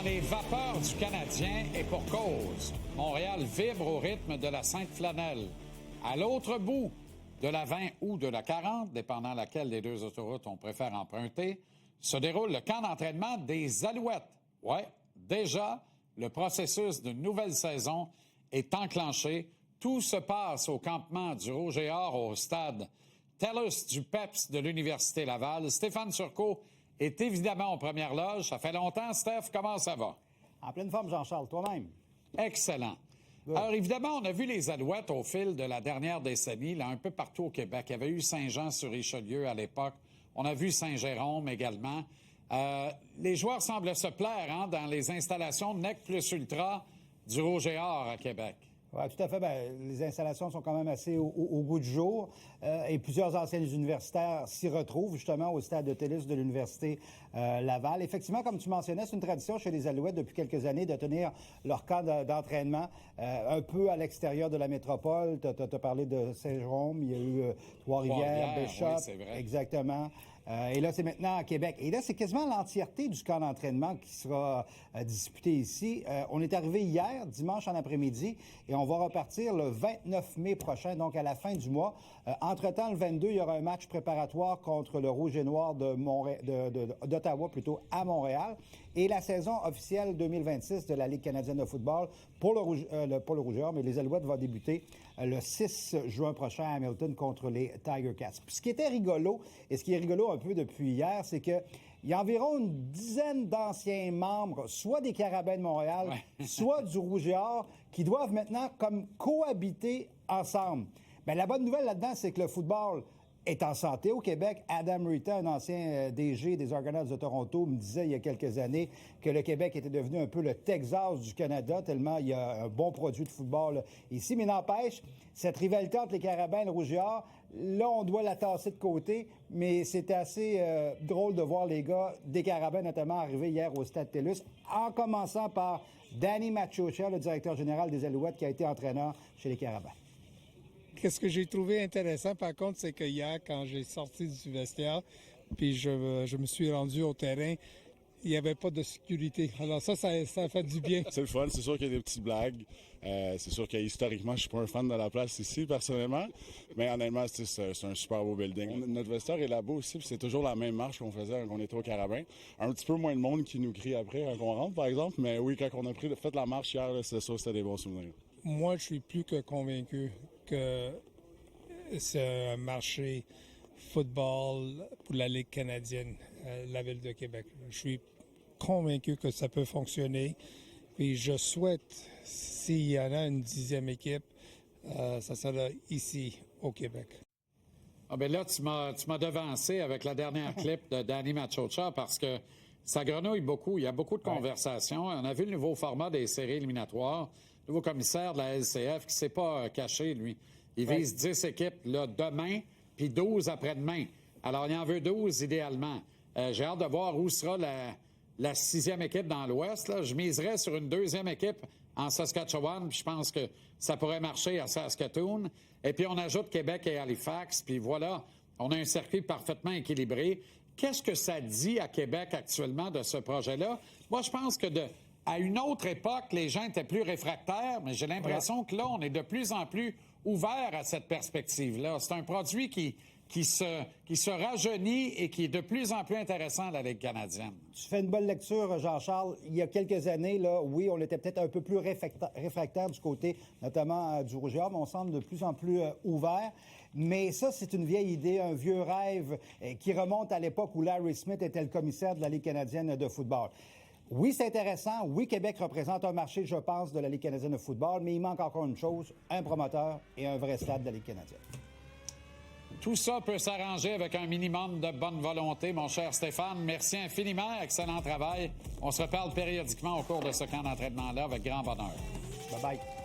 les vapeurs du Canadien et pour cause. Montréal vibre au rythme de la Sainte-Flanelle. À l'autre bout de la 20 ou de la 40, dépendant laquelle des deux autoroutes on préfère emprunter, se déroule le camp d'entraînement des Alouettes. Ouais, déjà, le processus d'une nouvelle saison est enclenché. Tout se passe au campement du Rouge et Or au stade TELUS du PEPS de l'Université Laval. Stéphane Turcot est évidemment aux premières loges. Ça fait longtemps, Steph. Comment ça va? En pleine forme, Jean-Charles. Toi-même? Excellent. Good. Alors, évidemment, on a vu les Alouettes au fil de la dernière décennie, là, un peu partout au Québec. Il y avait eu Saint-Jean-sur-Richelieu à l'époque. On a vu Saint-Jérôme également. Les joueurs semblent se plaire dans les installations NEC plus Ultra du Rouge et Or à Québec. Oui, tout à fait. Bien, les installations sont quand même assez au goût du jour et plusieurs anciens universitaires s'y retrouvent justement au stade de TELUS de l'Université Laval. Effectivement, comme tu mentionnais, c'est une tradition chez les Alouettes depuis quelques années de tenir leur camp d'entraînement un peu à l'extérieur de la métropole. Tu as parlé de Saint-Jérôme, il y a eu Trois-Rivières, Bishop, oui, c'est vrai. Exactement. Et là, c'est maintenant à Québec. Et là, c'est quasiment l'entièreté du camp d'entraînement qui sera disputé ici. On est arrivé hier, dimanche en après-midi, et on va repartir le 29 mai prochain, donc à la fin du mois. Entre-temps, le 22, il y aura un match préparatoire contre le Rouge et Noir d'Ottawa, plutôt à Montréal. Et la saison officielle 2026 de la Ligue canadienne de football pour le Rouge et Or, mais les Alouettes vont débuter le 6 juin prochain à Hamilton contre les Tiger Cats. Puis ce qui était rigolo, et ce qui est rigolo un peu depuis hier, c'est que il y a environ une dizaine d'anciens membres, soit des Carabins de Montréal, soit du Rouge et Or, qui doivent maintenant comme cohabiter ensemble. Bien, la bonne nouvelle là-dedans, c'est que le football est en santé au Québec. Adam Rita, un ancien DG des Argonauts de Toronto, me disait il y a quelques années que le Québec était devenu un peu le Texas du Canada, tellement il y a un bon produit de football ici. Mais n'empêche, cette rivalité entre les Carabins et le Rouge et Or, là, on doit la tasser de côté, mais c'était assez drôle de voir les gars des Carabins notamment arriver hier au stade TELUS, en commençant par Danny Machocha, le directeur général des Alouettes, qui a été entraîneur chez les Carabins. Qu'est-ce que j'ai trouvé intéressant, par contre, c'est que hier, quand j'ai sorti du vestiaire, puis je me suis rendu au terrain, il n'y avait pas de sécurité. Alors ça fait du bien. C'est le fun. C'est sûr qu'il y a des petites blagues. C'est sûr que historiquement, je suis pas un fan de la place ici, personnellement. Mais honnêtement, c'est un super beau building. Notre vestiaire est là-bas aussi, puis c'est toujours la même marche qu'on faisait quand on était au Carabin. Un petit peu moins de monde qui nous crie après quand on rentre, par exemple. Mais oui, quand on a fait la marche hier, c'est sûr que c'était des bons souvenirs. Moi, je suis plus que convaincu que c'est un marché football pour la Ligue canadienne, la Ville de Québec. Je suis convaincu que ça peut fonctionner. Puis je souhaite, s'il y en a une 10e équipe, ça sera ici, au Québec. Ah ben là, tu m'as devancé avec la dernière clip de Danny Machocha parce que ça grenouille beaucoup. Il y a beaucoup de conversations. On a vu le nouveau format des séries éliminatoires. Le nouveau commissaire de la LCF qui ne s'est pas caché, lui. Il vise 10 équipes là, demain, puis 12 après-demain. Alors, il en veut 12 idéalement. J'ai hâte de voir où sera la 6e équipe dans l'Ouest. Là. Je miserais sur une 2e équipe en Saskatchewan, puis je pense que ça pourrait marcher à Saskatoon. Et puis, on ajoute Québec et Halifax, puis voilà, on a un circuit parfaitement équilibré. Qu'est-ce que ça dit à Québec actuellement de ce projet-là? Moi, je pense que à une autre époque, les gens étaient plus réfractaires, mais j'ai l'impression que là, on est de plus en plus ouvert à cette perspective-là. C'est un produit qui se rajeunit et qui est de plus en plus intéressant à la Ligue canadienne. Tu fais une bonne lecture, Jean-Charles. Il y a quelques années, là, oui, on était peut-être un peu plus réfractaire du côté, notamment du Rouge et Or, mais on semble de plus en plus ouvert. Mais ça, c'est une vieille idée, un vieux rêve qui remonte à l'époque où Larry Smith était le commissaire de la Ligue canadienne de football. Oui, c'est intéressant. Oui, Québec représente un marché, je pense, de la Ligue canadienne de football, mais il manque encore une chose, un promoteur et un vrai stade de la Ligue canadienne. Tout ça peut s'arranger avec un minimum de bonne volonté, mon cher Stéphane. Merci infiniment. Excellent travail. On se reparle périodiquement au cours de ce camp d'entraînement-là avec grand bonheur. Bye-bye.